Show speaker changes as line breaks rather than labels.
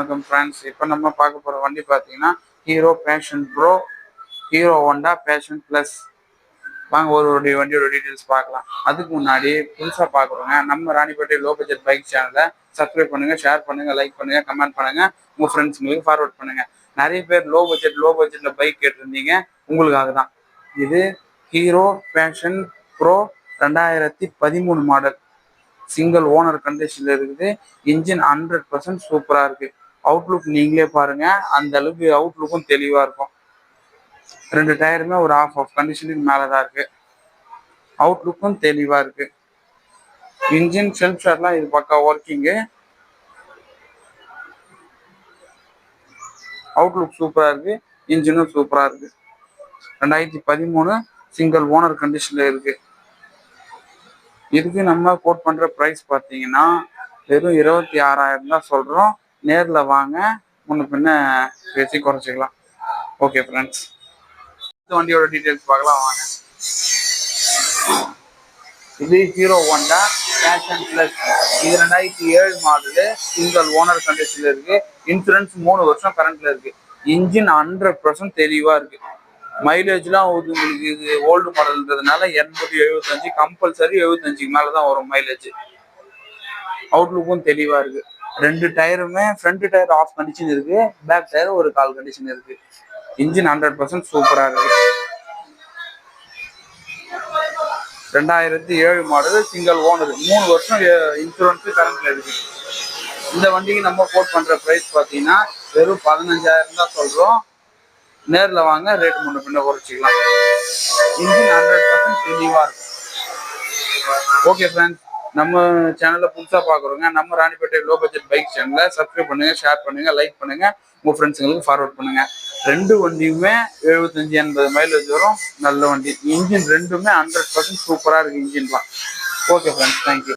வணக்கம் ஃப்ரெண்ட்ஸ். இப்போ நம்ம பார்க்க போகிற வண்டி பார்த்தீங்கன்னா Hero Passion Pro, Hero Honda Passion Plus. வாங்க ஒரு வண்டியோட டீட்டெயில்ஸ் பார்க்கலாம். அதுக்கு முன்னாடி புதுசாக பார்க்குறோங்க நம்ம ராணிப்பேட்டை லோ பட்ஜெட் பைக் சேனலை சப்ஸ்கிரைப் பண்ணுங்கள், ஷேர் பண்ணுங்கள், லைக் பண்ணுங்கள், கமெண்ட் பண்ணுங்கள், உங்கள் ஃப்ரெண்ட்ஸுங்களுக்கு ஃபார்வர்ட் பண்ணுங்கள். நிறைய பேர் லோ பட்ஜெட்டில் பைக் கேட்டிருந்தீங்க, உங்களுக்காக தான். இது Hero Passion Pro 2013 model, single owner கண்டிஷன்ல இருக்குது. இன்ஜின் 100% சூப்பரா இருக்கு. அவுட்லுக் நீங்களே பாருங்க, அந்த அளவுக்கு அவுட்லுக்கும் தெளிவா இருக்கும். 2 டயருமே ஒரு ஆஃப் கண்டிஷனுக்கு மேலதான் இருக்கு. அவுட்லுக்கும் தெளிவா இருக்கு. இன்ஜின் செல்ஃப் ஸ்டார்ட்லாம் இது பக்கா ஒர்க்கிங்கு. அவுட்லுக் சூப்பரா இருக்கு, இன்ஜினும் சூப்பரா இருக்கு. 2013 சிங்கிள் ஓனர் கண்டிஷன்ல இருக்கு. இதுக்கு நம்ம கோட் பண்ற பிரைஸ் பார்த்தீங்கன்னா வெறும் 26,000 தான் சொல்றோம். நேரில் வாங்க, முன்ன பின்ன பேசி குறைச்சிக்கலாம். ஓகே ஃப்ரெண்ட்ஸ், இந்த வண்டியோட டீட்டெயில்ஸ் பார்க்கலாம் வாங்க. இது ஹீரோ ஹோண்டா பேஷன் பிளஸ். இது 2007 மாடலு, சிங்கிள் ஓனர் கண்டிஷன்ல இருக்கு. இன்சூரன்ஸ் 3 வருஷம் கரண்ட்ல இருக்கு. இன்ஜின் 100% தெளிவா இருக்கு. மைலேஜ்லாம் உங்களுக்கு இது ஓல்டு மாடல்ன்றதுனால 80-75 கம்பல்சரி, 75க்கு மேலதான் வரும் மைலேஜ். அவுட்லுக்கும் தெளிவா இருக்கு. 2 டயருமே ஃப்ரண்ட் டயர் ஆஃப் கண்டிஷன் இருக்கு, பேக் டயர் ஒரு கால் கண்டிஷன் இருக்கு. இன்ஜின் 100% சூப்பரா இருக்கு. 2007 மாடல், சிங்கிள் ஓனர், 3 வருஷம் இன்சூரன்ஸ் கரண்ட்ல இருக்கு. இந்த வண்டிக்கு நம்ம கோட் பண்ற பிரைஸ் பாத்தீங்கன்னா வெறும் 15,000 தான் சொல்றோம். நேரில் வாங்க, ரேட் முன்ன பின்ன குறைச்சிக்கலாம். இன்ஜின் 100% தெளிவா இருக்கும். ஓகே ஃப்ரெண்ட்ஸ், நம்ம சேனலை புதுசாக பார்க்குறோங்க நம்ம ராணிப்பேட்டை லோ பட்ஜெட் பைக் சேனலை சப்ஸ்கிரைப் பண்ணுங்க, ஷேர் பண்ணுங்க, லைக் பண்ணுங்க, உங்கள் ஃப்ரெண்ட்ஸுங்களுக்கு ஃபார்வர்ட் பண்ணுங்க. 2 வண்டியுமே 75-80 மைலேஜ் வரும். நல்ல வண்டி. இன்ஜின் ரெண்டுமே 100% சூப்பராக இருக்கு இன்ஜின்லாம். Okay friends, thank you.